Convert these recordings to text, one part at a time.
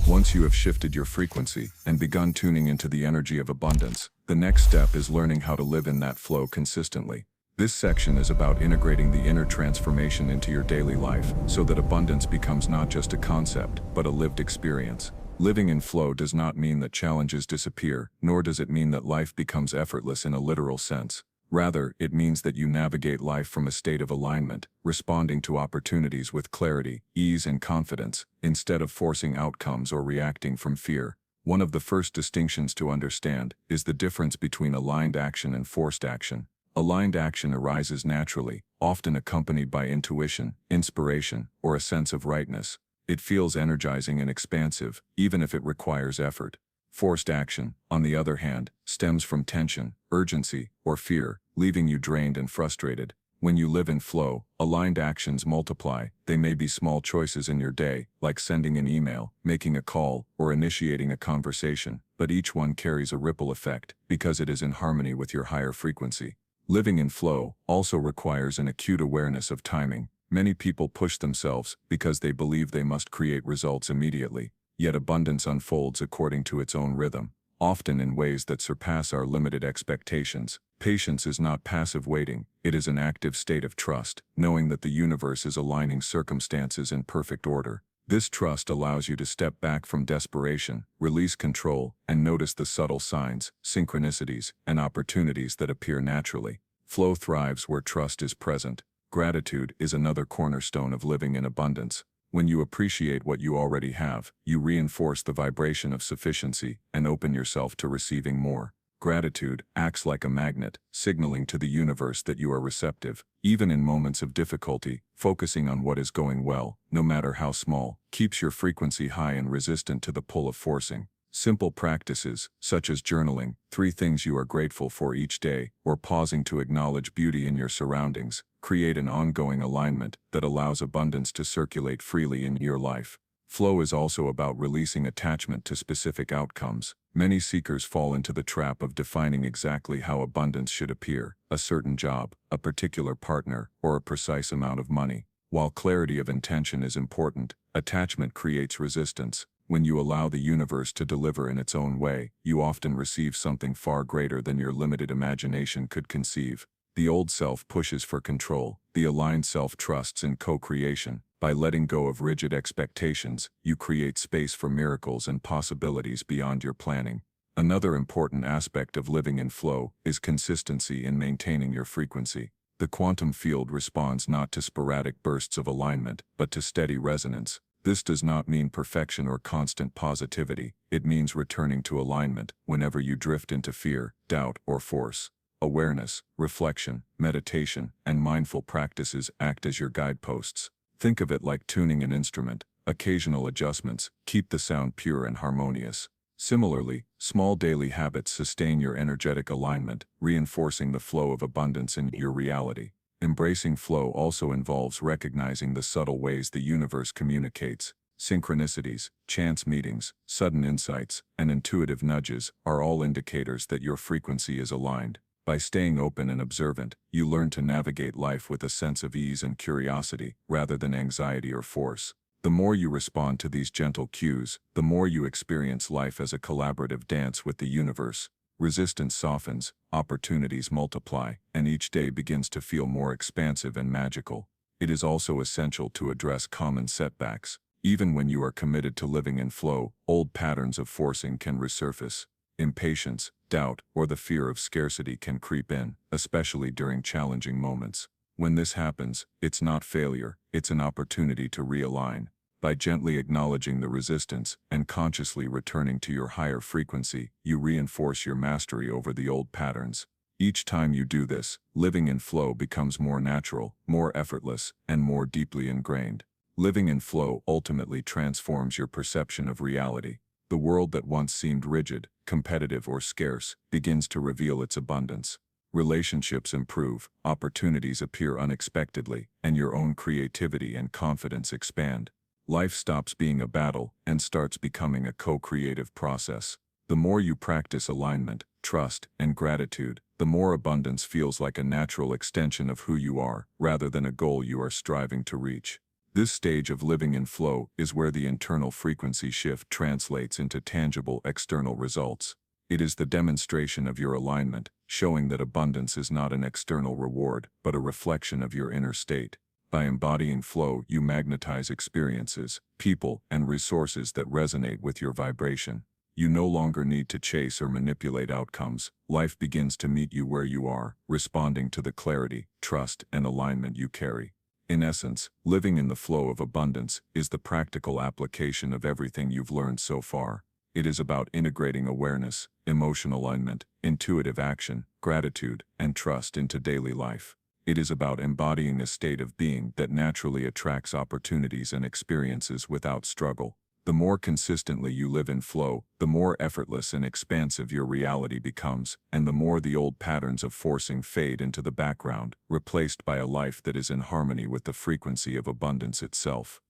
Once you have shifted your frequency and begun tuning into the energy of abundance, the next step is learning how to live in that flow consistently. This section is about integrating the inner transformation into your daily life so that abundance becomes not just a concept, but a lived experience. Living in flow does not mean that challenges disappear, nor does it mean that life becomes effortless in a literal sense. Rather, it means that you navigate life from a state of alignment, responding to opportunities with clarity, ease, and confidence, instead of forcing outcomes or reacting from fear. One of the first distinctions to understand is the difference between aligned action and forced action. Aligned action arises naturally, often accompanied by intuition, inspiration, or a sense of rightness. It feels energizing and expansive, even if it requires effort. Forced action, on the other hand, stems from tension, urgency, or fear, leaving you drained and frustrated. When you live in flow, aligned actions multiply. They may be small choices in your day, like sending an email, making a call, or initiating a conversation, but each one carries a ripple effect because it is in harmony with your higher frequency. Living in flow also requires an acute awareness of timing. Many people push themselves because they believe they must create results immediately. Yet abundance unfolds according to its own rhythm, often in ways that surpass our limited expectations. Patience is not passive waiting, it is an active state of trust, knowing that the universe is aligning circumstances in perfect order. This trust allows you to step back from desperation, release control, and notice the subtle signs, synchronicities, and opportunities that appear naturally. Flow thrives where trust is present. Gratitude is another cornerstone of living in abundance. When you appreciate what you already have, you reinforce the vibration of sufficiency and open yourself to receiving more. Gratitude acts like a magnet, signaling to the universe that you are receptive. Even in moments of difficulty, focusing on what is going well, no matter how small, keeps your frequency high and resistant to the pull of forcing. Simple practices, such as journaling 3 things you are grateful for each day, or pausing to acknowledge beauty in your surroundings, create an ongoing alignment that allows abundance to circulate freely in your life. Flow is also about releasing attachment to specific outcomes. Many seekers fall into the trap of defining exactly how abundance should appear: a certain job, a particular partner, or a precise amount of money. While clarity of intention is important, attachment creates resistance. When you allow the universe to deliver in its own way, you often receive something far greater than your limited imagination could conceive. The old self pushes for control, the aligned self trusts in co-creation. By letting go of rigid expectations, you create space for miracles and possibilities beyond your planning. Another important aspect of living in flow is consistency in maintaining your frequency. The quantum field responds not to sporadic bursts of alignment, but to steady resonance. This does not mean perfection or constant positivity. It means returning to alignment whenever you drift into fear, doubt, or force. Awareness, reflection, meditation, and mindful practices act as your guideposts. Think of it like tuning an instrument. Occasional adjustments keep the sound pure and harmonious. Similarly, small daily habits sustain your energetic alignment, reinforcing the flow of abundance in your reality. Embracing flow also involves recognizing the subtle ways the universe communicates. Synchronicities, chance meetings, sudden insights, and intuitive nudges are all indicators that your frequency is aligned. By staying open and observant, you learn to navigate life with a sense of ease and curiosity, rather than anxiety or force. The more you respond to these gentle cues, the more you experience life as a collaborative dance with the universe. Resistance softens, opportunities multiply, and each day begins to feel more expansive and magical. It is also essential to address common setbacks. Even when you are committed to living in flow, old patterns of forcing can resurface. Impatience, doubt, or the fear of scarcity can creep in, especially during challenging moments. When this happens, it's not failure, it's an opportunity to realign. By gently acknowledging the resistance and consciously returning to your higher frequency, you reinforce your mastery over the old patterns. Each time you do this, living in flow becomes more natural, more effortless, and more deeply ingrained. Living in flow ultimately transforms your perception of reality. The world that once seemed rigid, competitive, or scarce begins to reveal its abundance. Relationships improve, opportunities appear unexpectedly, and your own creativity and confidence expand. Life stops being a battle and starts becoming a co-creative process. The more you practice alignment, trust, and gratitude, the more abundance feels like a natural extension of who you are, rather than a goal you are striving to reach. This stage of living in flow is where the internal frequency shift translates into tangible external results. It is the demonstration of your alignment, showing that abundance is not an external reward, but a reflection of your inner state. By embodying flow, you magnetize experiences, people, and resources that resonate with your vibration. You no longer need to chase or manipulate outcomes. Life begins to meet you where you are, responding to the clarity, trust, and alignment you carry. In essence, living in the flow of abundance is the practical application of everything you've learned so far. It is about integrating awareness, emotional alignment, intuitive action, gratitude, and trust into daily life. It is about embodying a state of being that naturally attracts opportunities and experiences without struggle. The more consistently you live in flow, the more effortless and expansive your reality becomes, and the more the old patterns of forcing fade into the background, replaced by a life that is in harmony with the frequency of abundance itself.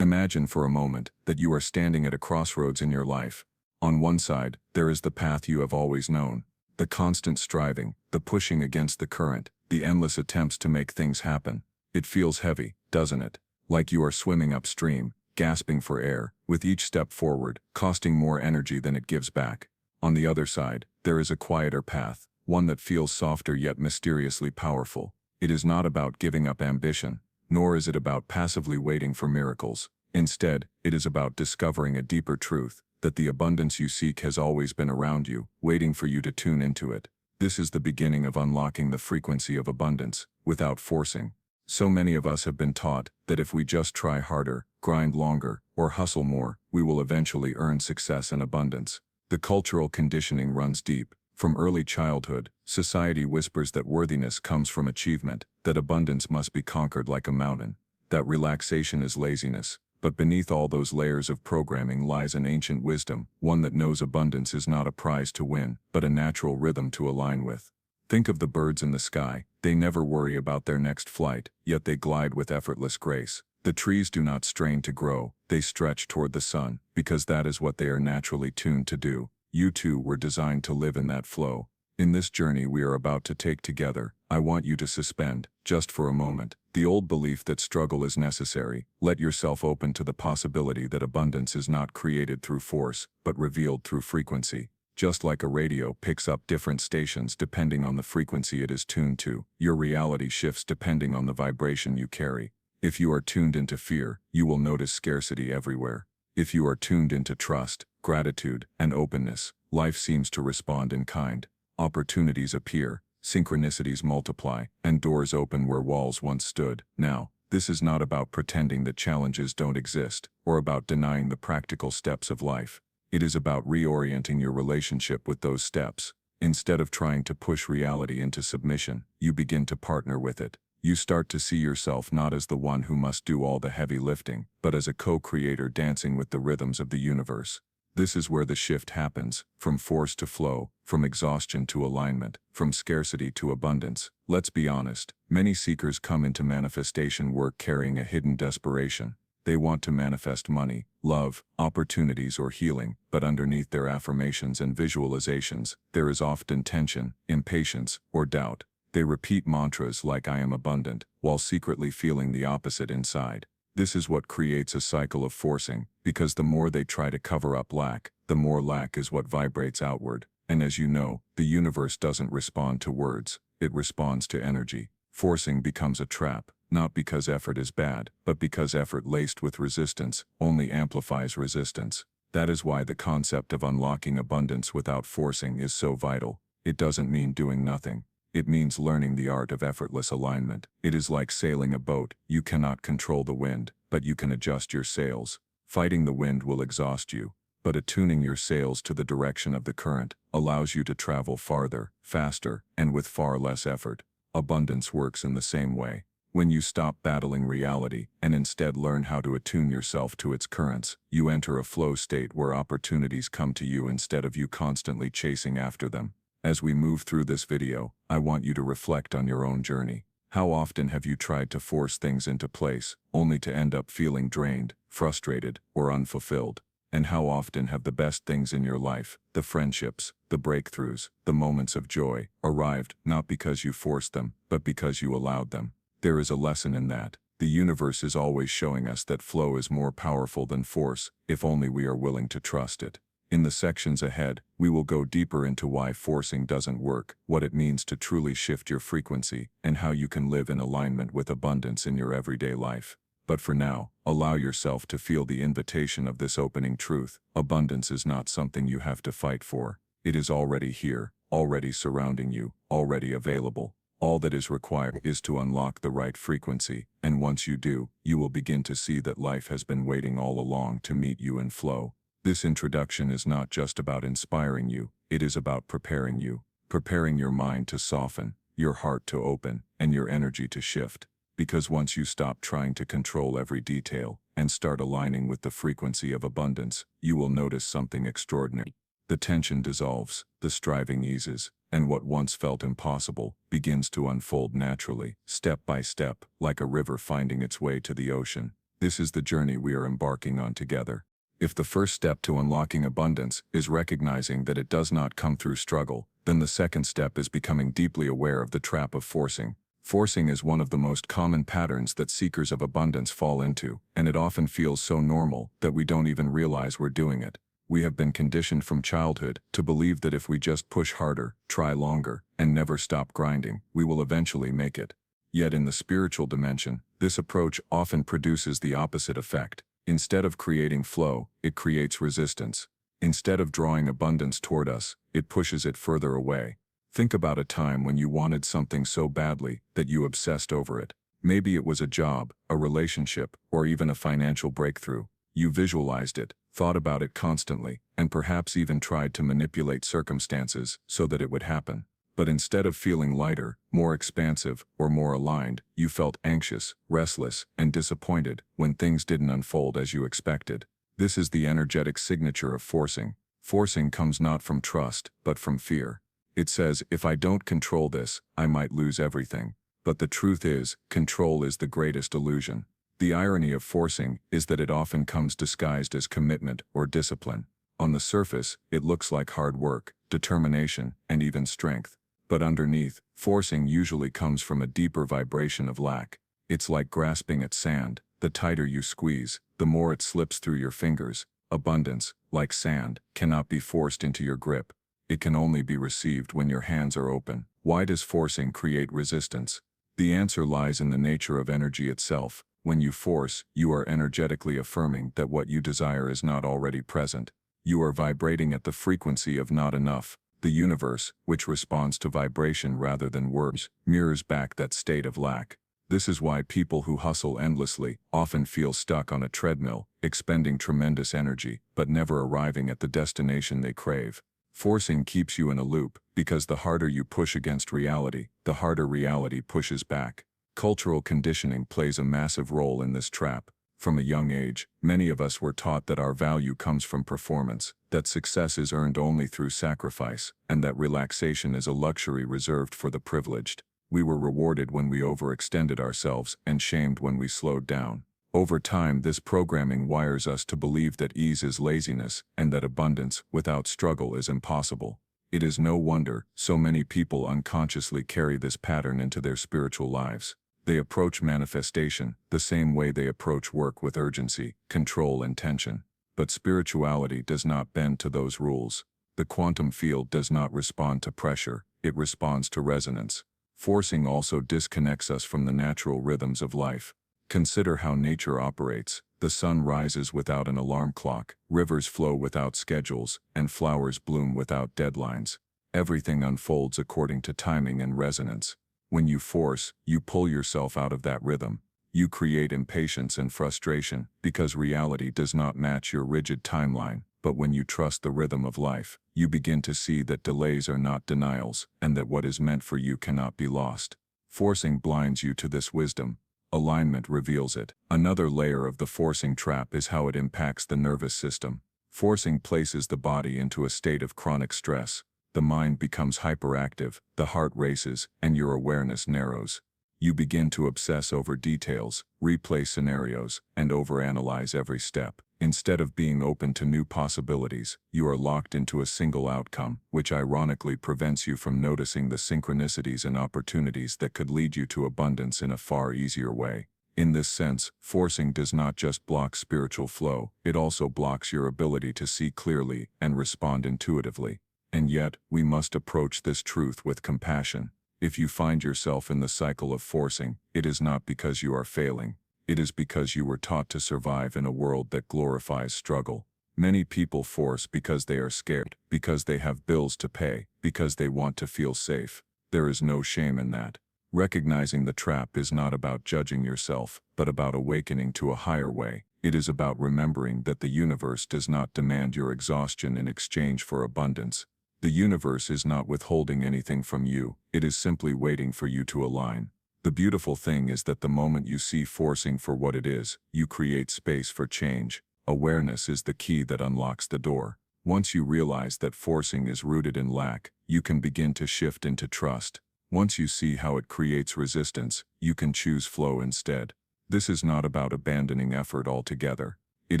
Imagine for a moment that you are standing at a crossroads in your life. On one side, there is the path you have always known, the constant striving, the pushing against the current, the endless attempts to make things happen. It feels heavy, doesn't it? Like you are swimming upstream, gasping for air, with each step forward, costing more energy than it gives back. On the other side, there is a quieter path, one that feels softer yet mysteriously powerful. It is not about giving up ambition, nor is it about passively waiting for miracles. Instead, it is about discovering a deeper truth, that the abundance you seek has always been around you, waiting for you to tune into it. This is the beginning of unlocking the frequency of abundance, without forcing. So many of us have been taught that if we just try harder, grind longer, or hustle more, we will eventually earn success and abundance. The cultural conditioning runs deep. From early childhood, society whispers that worthiness comes from achievement, that abundance must be conquered like a mountain, that relaxation is laziness. But beneath all those layers of programming lies an ancient wisdom, one that knows abundance is not a prize to win, but a natural rhythm to align with. Think of the birds in the sky. They never worry about their next flight, yet they glide with effortless grace. The trees do not strain to grow, they stretch toward the sun, because that is what they are naturally tuned to do. You too were designed to live in that flow. In this journey we are about to take together, I want you to suspend, just for a moment, the old belief that struggle is necessary. Let yourself open to the possibility that abundance is not created through force, but revealed through frequency. Just like a radio picks up different stations depending on the frequency it is tuned to, your reality shifts depending on the vibration you carry. If you are tuned into fear, you will notice scarcity everywhere. If you are tuned into trust, gratitude, and openness, life seems to respond in kind. Opportunities appear, synchronicities multiply, and doors open where walls once stood. Now, this is not about pretending that challenges don't exist, or about denying the practical steps of life. It is about reorienting your relationship with those steps. Instead of trying to push reality into submission, you begin to partner with it. You start to see yourself not as the one who must do all the heavy lifting, but as a co-creator dancing with the rhythms of the universe. This is where the shift happens, from force to flow, from exhaustion to alignment, from scarcity to abundance. Let's be honest, many seekers come into manifestation work carrying a hidden desperation. They want to manifest money, love, opportunities, or healing, but underneath their affirmations and visualizations, there is often tension, impatience, or doubt. They repeat mantras like "I am abundant," while secretly feeling the opposite inside. This is what creates a cycle of forcing, because the more they try to cover up lack, the more lack is what vibrates outward. And as you know, the universe doesn't respond to words, it responds to energy. Forcing becomes a trap, not because effort is bad, but because effort laced with resistance only amplifies resistance. That is why the concept of unlocking abundance without forcing is so vital. It doesn't mean doing nothing. It means learning the art of effortless alignment. It is like sailing a boat. You cannot control the wind, but you can adjust your sails. Fighting the wind will exhaust you, but attuning your sails to the direction of the current allows you to travel farther, faster, and with far less effort. Abundance works in the same way. When you stop battling reality and instead learn how to attune yourself to its currents, you enter a flow state where opportunities come to you instead of you constantly chasing after them. As we move through this video, I want you to reflect on your own journey. How often have you tried to force things into place, only to end up feeling drained, frustrated, or unfulfilled? And how often have the best things in your life, the friendships, the breakthroughs, the moments of joy, arrived not because you forced them, but because you allowed them? There is a lesson in that. The universe is always showing us that flow is more powerful than force, if only we are willing to trust it. In the sections ahead, we will go deeper into why forcing doesn't work, what it means to truly shift your frequency, and how you can live in alignment with abundance in your everyday life. But for now, allow yourself to feel the invitation of this opening truth. Abundance is not something you have to fight for. It is already here, already surrounding you, already available. All that is required is to unlock the right frequency, and once you do, you will begin to see that life has been waiting all along to meet you in flow. This introduction is not just about inspiring you, it is about preparing you, preparing your mind to soften, your heart to open, and your energy to shift. Because once you stop trying to control every detail and start aligning with the frequency of abundance, you will notice something extraordinary. The tension dissolves, the striving eases, and what once felt impossible begins to unfold naturally, step by step, like a river finding its way to the ocean. This is the journey we are embarking on together. If the first step to unlocking abundance is recognizing that it does not come through struggle, then the second step is becoming deeply aware of the trap of forcing. Forcing is one of the most common patterns that seekers of abundance fall into, and it often feels so normal that we don't even realize we're doing it. We have been conditioned from childhood to believe that if we just push harder, try longer, and never stop grinding, we will eventually make it. Yet in the spiritual dimension, this approach often produces the opposite effect. Instead of creating flow, it creates resistance. Instead of drawing abundance toward us, it pushes it further away. Think about a time when you wanted something so badly that you obsessed over it. Maybe it was a job, a relationship, or even a financial breakthrough. You visualized it, thought about it constantly, and perhaps even tried to manipulate circumstances so that it would happen. But instead of feeling lighter, more expansive, or more aligned, you felt anxious, restless, and disappointed when things didn't unfold as you expected. This is the energetic signature of forcing. Forcing comes not from trust, but from fear. It says, if I don't control this, I might lose everything. But the truth is, control is the greatest illusion. The irony of forcing is that it often comes disguised as commitment or discipline. On the surface, it looks like hard work, determination, and even strength. But underneath, forcing usually comes from a deeper vibration of lack. It's like grasping at sand. The tighter you squeeze, the more it slips through your fingers. Abundance, like sand, cannot be forced into your grip. It can only be received when your hands are open. Why does forcing create resistance? The answer lies in the nature of energy itself. When you force, you are energetically affirming that what you desire is not already present. You are vibrating at the frequency of not enough. The universe, which responds to vibration rather than words, mirrors back that state of lack. This is why people who hustle endlessly often feel stuck on a treadmill, expending tremendous energy, but never arriving at the destination they crave. Forcing keeps you in a loop, because the harder you push against reality, the harder reality pushes back. Cultural conditioning plays a massive role in this trap. From a young age, many of us were taught that our value comes from performance, that success is earned only through sacrifice, and that relaxation is a luxury reserved for the privileged. We were rewarded when we overextended ourselves and shamed when we slowed down. Over time, this programming wires us to believe that ease is laziness and that abundance without struggle is impossible. It is no wonder so many people unconsciously carry this pattern into their spiritual lives. They approach manifestation the same way they approach work, with urgency, control, and tension. But spirituality does not bend to those rules. The quantum field does not respond to pressure, it responds to resonance. Forcing also disconnects us from the natural rhythms of life. Consider how nature operates. The sun rises without an alarm clock, rivers flow without schedules, and flowers bloom without deadlines. Everything unfolds according to timing and resonance. When you force, you pull yourself out of that rhythm. You create impatience and frustration because reality does not match your rigid timeline. But when you trust the rhythm of life, you begin to see that delays are not denials, and that what is meant for you cannot be lost. Forcing blinds you to this wisdom. Alignment reveals it. Another layer of the forcing trap is how it impacts the nervous system. Forcing places the body into a state of chronic stress. The mind becomes hyperactive, the heart races, and your awareness narrows. You begin to obsess over details, replay scenarios, and overanalyze every step. Instead of being open to new possibilities, you are locked into a single outcome, which ironically prevents you from noticing the synchronicities and opportunities that could lead you to abundance in a far easier way. In this sense, forcing does not just block spiritual flow, it also blocks your ability to see clearly and respond intuitively. And yet, we must approach this truth with compassion. If you find yourself in the cycle of forcing, it is not because you are failing. It is because you were taught to survive in a world that glorifies struggle. Many people force because they are scared, because they have bills to pay, because they want to feel safe. There is no shame in that. Recognizing the trap is not about judging yourself, but about awakening to a higher way. It is about remembering that the universe does not demand your exhaustion in exchange for abundance. The universe is not withholding anything from you, it is simply waiting for you to align. The beautiful thing is that the moment you see forcing for what it is, you create space for change. Awareness is the key that unlocks the door. Once you realize that forcing is rooted in lack, you can begin to shift into trust. Once you see how it creates resistance, you can choose flow instead. This is not about abandoning effort altogether. It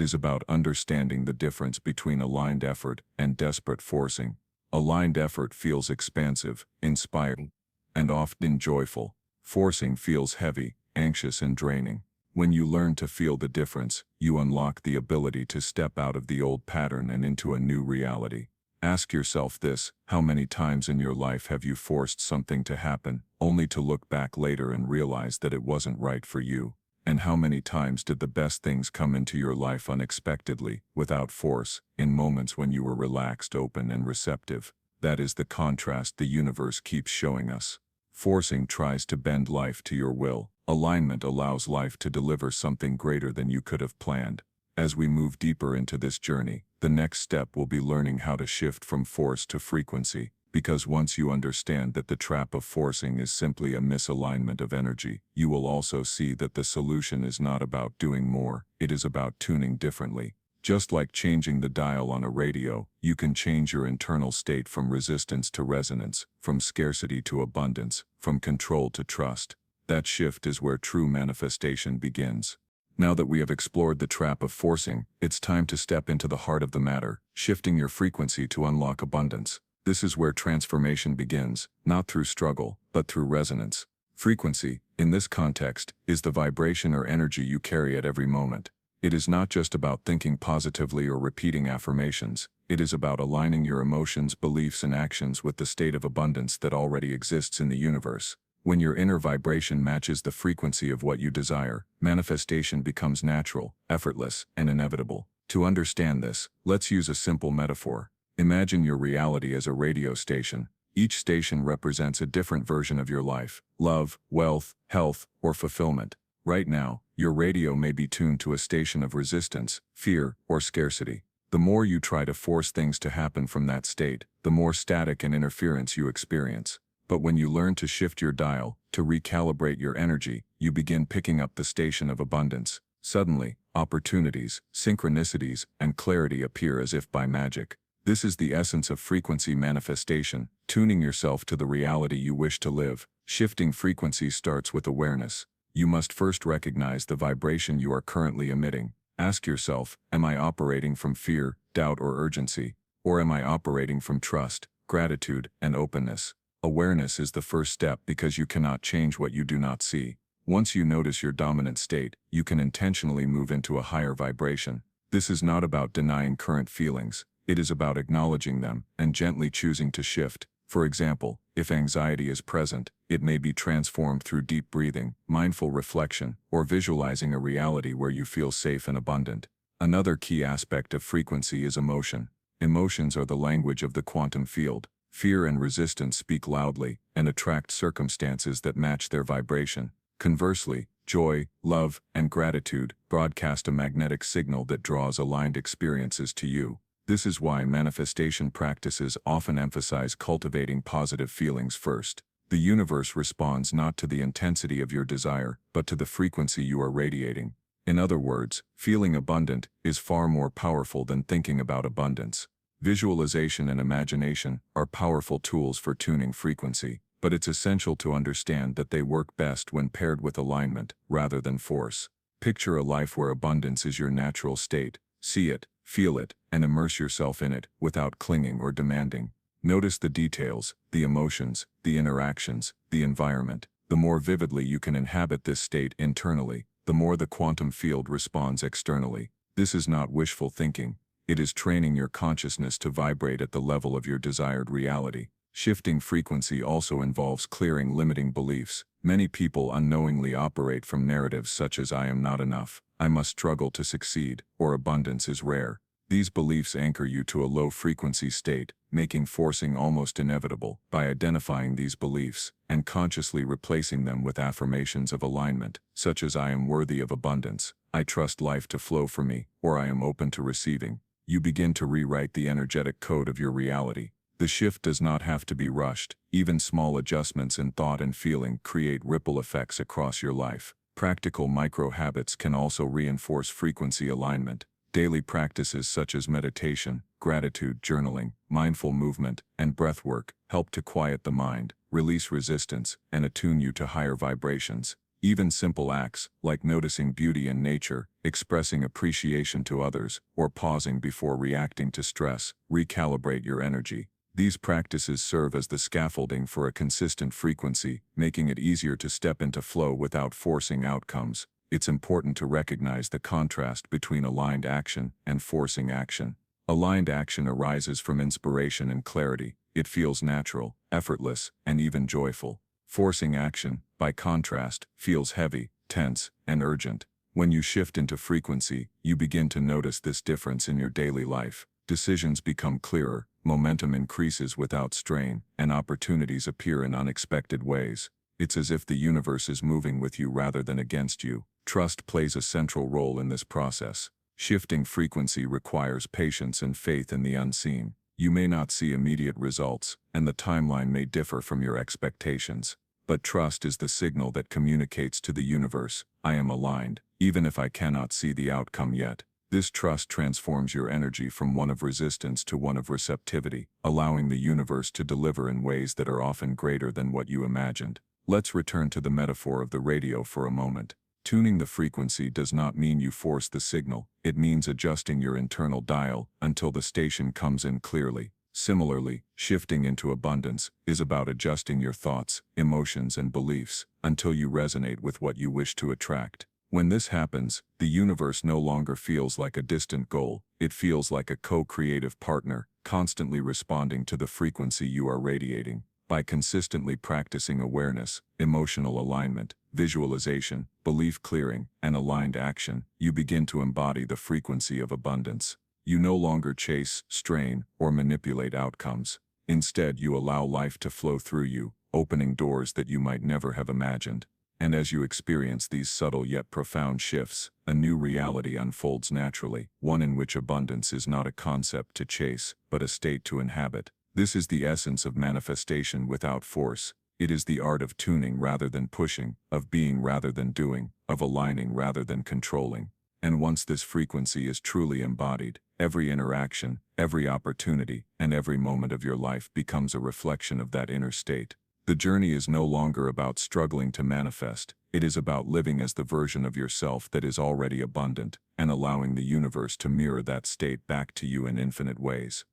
is about understanding the difference between aligned effort and desperate forcing. Aligned effort feels expansive, inspiring, and often joyful. Forcing feels heavy, anxious, and draining. When you learn to feel the difference, you unlock the ability to step out of the old pattern and into a new reality. Ask yourself this: how many times in your life have you forced something to happen, only to look back later and realize that it wasn't right for you? And how many times did the best things come into your life unexpectedly, without force, in moments when you were relaxed, open, and receptive? That is the contrast the universe keeps showing us. Forcing tries to bend life to your will. Alignment allows life to deliver something greater than you could have planned. As we move deeper into this journey, the next step will be learning how to shift from force to frequency, because once you understand that the trap of forcing is simply a misalignment of energy, you will also see that the solution is not about doing more, it is about tuning differently. Just like changing the dial on a radio, you can change your internal state from resistance to resonance, from scarcity to abundance, from control to trust. That shift is where true manifestation begins. Now that we have explored the trap of forcing, it's time to step into the heart of the matter, shifting your frequency to unlock abundance. This is where transformation begins, not through struggle, but through resonance. Frequency, in this context, is the vibration or energy you carry at every moment. It is not just about thinking positively or repeating affirmations. It is about aligning your emotions, beliefs, and actions with the state of abundance that already exists in the universe. When your inner vibration matches the frequency of what you desire, manifestation becomes natural, effortless, and inevitable. To understand this, let's use a simple metaphor. Imagine your reality as a radio station. Each station represents a different version of your life: love, wealth, health, or fulfillment. Right now, your radio may be tuned to a station of resistance, fear, or scarcity. The more you try to force things to happen from that state, the more static and interference you experience. But when you learn to shift your dial, to recalibrate your energy, you begin picking up the station of abundance. Suddenly, opportunities, synchronicities, and clarity appear as if by magic. This is the essence of frequency manifestation, tuning yourself to the reality you wish to live. Shifting frequency starts with awareness. You must first recognize the vibration you are currently emitting. Ask yourself, am I operating from fear, doubt, or urgency? Or am I operating from trust, gratitude, and openness? Awareness is the first step because you cannot change what you do not see. Once you notice your dominant state, you can intentionally move into a higher vibration. This is not about denying current feelings. It is about acknowledging them and gently choosing to shift. For example, if anxiety is present, it may be transformed through deep breathing, mindful reflection, or visualizing a reality where you feel safe and abundant. Another key aspect of frequency is emotion. Emotions are the language of the quantum field. Fear and resistance speak loudly and attract circumstances that match their vibration. Conversely, joy, love, and gratitude broadcast a magnetic signal that draws aligned experiences to you. This is why manifestation practices often emphasize cultivating positive feelings first. The universe responds not to the intensity of your desire, but to the frequency you are radiating. In other words, feeling abundant is far more powerful than thinking about abundance. Visualization and imagination are powerful tools for tuning frequency, but it's essential to understand that they work best when paired with alignment, rather than force. Picture a life where abundance is your natural state. See it, feel it, and immerse yourself in it, without clinging or demanding. Notice the details, the emotions, the interactions, the environment. The more vividly you can inhabit this state internally, the more the quantum field responds externally. This is not wishful thinking. It is training your consciousness to vibrate at the level of your desired reality. Shifting frequency also involves clearing limiting beliefs. Many people unknowingly operate from narratives such as "I am not enough," "I must struggle to succeed," or "abundance is rare." These beliefs anchor you to a low-frequency state, making forcing almost inevitable. By identifying these beliefs and consciously replacing them with affirmations of alignment, such as "I am worthy of abundance," "I trust life to flow for me," or "I am open to receiving," you begin to rewrite the energetic code of your reality. The shift does not have to be rushed. Even small adjustments in thought and feeling create ripple effects across your life. Practical micro-habits can also reinforce frequency alignment. Daily practices such as meditation, gratitude journaling, mindful movement, and breath work help to quiet the mind, release resistance, and attune you to higher vibrations. Even simple acts, like noticing beauty in nature, expressing appreciation to others, or pausing before reacting to stress, recalibrate your energy. These practices serve as the scaffolding for a consistent frequency, making it easier to step into flow without forcing outcomes. It's important to recognize the contrast between aligned action and forcing action. Aligned action arises from inspiration and clarity. It feels natural, effortless, and even joyful. Forcing action, by contrast, feels heavy, tense, and urgent. When you shift into frequency, you begin to notice this difference in your daily life. Decisions become clearer, momentum increases without strain, and opportunities appear in unexpected ways. It's as if the universe is moving with you rather than against you. Trust plays a central role in this process. Shifting frequency requires patience and faith in the unseen. You may not see immediate results, and the timeline may differ from your expectations. But trust is the signal that communicates to the universe, "I am aligned, even if I cannot see the outcome yet." This trust transforms your energy from one of resistance to one of receptivity, allowing the universe to deliver in ways that are often greater than what you imagined. Let's return to the metaphor of the radio for a moment. Tuning the frequency does not mean you force the signal. It means adjusting your internal dial until the station comes in clearly. Similarly, shifting into abundance is about adjusting your thoughts, emotions, and beliefs until you resonate with what you wish to attract. When this happens, the universe no longer feels like a distant goal. It feels like a co-creative partner, constantly responding to the frequency you are radiating. By consistently practicing awareness, emotional alignment, visualization, belief clearing, and aligned action, you begin to embody the frequency of abundance. You no longer chase, strain, or manipulate outcomes. Instead, you allow life to flow through you, opening doors that you might never have imagined. And as you experience these subtle yet profound shifts, a new reality unfolds naturally, one in which abundance is not a concept to chase, but a state to inhabit. This is the essence of manifestation without force. It is the art of tuning rather than pushing, of being rather than doing, of aligning rather than controlling. And once this frequency is truly embodied, every interaction, every opportunity, and every moment of your life becomes a reflection of that inner state. The journey is no longer about struggling to manifest. It is about living as the version of yourself that is already abundant, and allowing the universe to mirror that state back to you in infinite ways.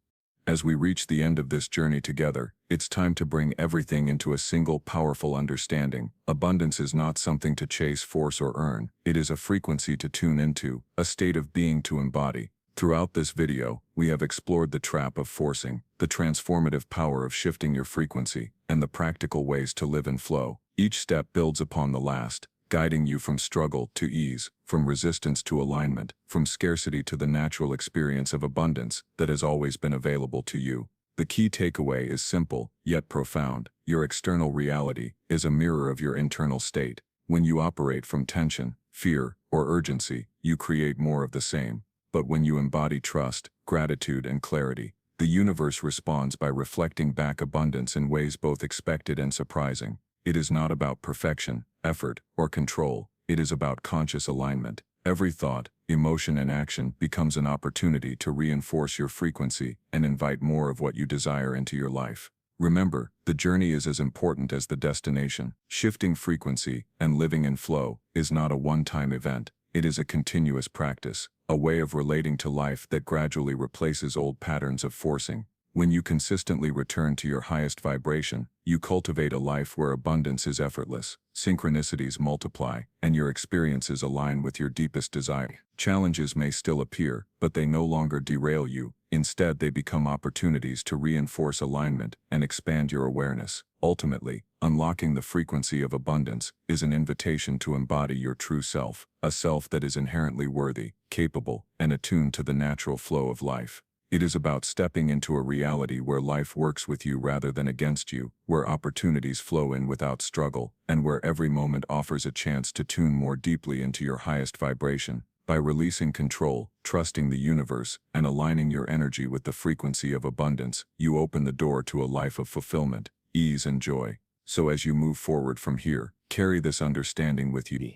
As we reach the end of this journey together, it's time to bring everything into a single powerful understanding. Abundance is not something to chase, force, or earn. It is a frequency to tune into, a state of being to embody. Throughout this video, we have explored the trap of forcing, the transformative power of shifting your frequency, and the practical ways to live in flow. Each step builds upon the last, guiding you from struggle to ease, from resistance to alignment, from scarcity to the natural experience of abundance that has always been available to you. The key takeaway is simple, yet profound. Your external reality is a mirror of your internal state. When you operate from tension, fear, or urgency, you create more of the same. But when you embody trust, gratitude, and clarity, the universe responds by reflecting back abundance in ways both expected and surprising. It is not about perfection, effort, or control. It is about conscious alignment. Every thought, emotion, and action becomes an opportunity to reinforce your frequency and invite more of what you desire into your life. Remember, the journey is as important as the destination. Shifting frequency and living in flow is not a one-time event. It is a continuous practice, a way of relating to life that gradually replaces old patterns of forcing. When you consistently return to your highest vibration, you cultivate a life where abundance is effortless, synchronicities multiply, and your experiences align with your deepest desire. Challenges may still appear, but they no longer derail you. Instead, they become opportunities to reinforce alignment and expand your awareness. Ultimately, unlocking the frequency of abundance is an invitation to embody your true self, a self that is inherently worthy, capable, and attuned to the natural flow of life. It is about stepping into a reality where life works with you rather than against you, where opportunities flow in without struggle, and where every moment offers a chance to tune more deeply into your highest vibration. By releasing control, trusting the universe, and aligning your energy with the frequency of abundance, you open the door to a life of fulfillment, ease, and joy. So as you move forward from here, carry this understanding with you.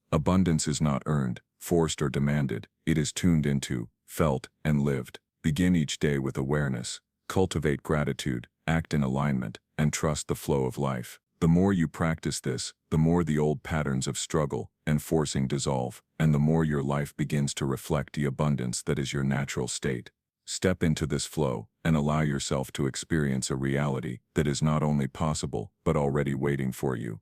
Abundance is not earned, forced, or demanded. It is tuned into, felt, and lived. Begin each day with awareness, cultivate gratitude, act in alignment, and trust the flow of life. The more you practice this, the more the old patterns of struggle and forcing dissolve, and the more your life begins to reflect the abundance that is your natural state. Step into this flow and allow yourself to experience a reality that is not only possible, but already waiting for you.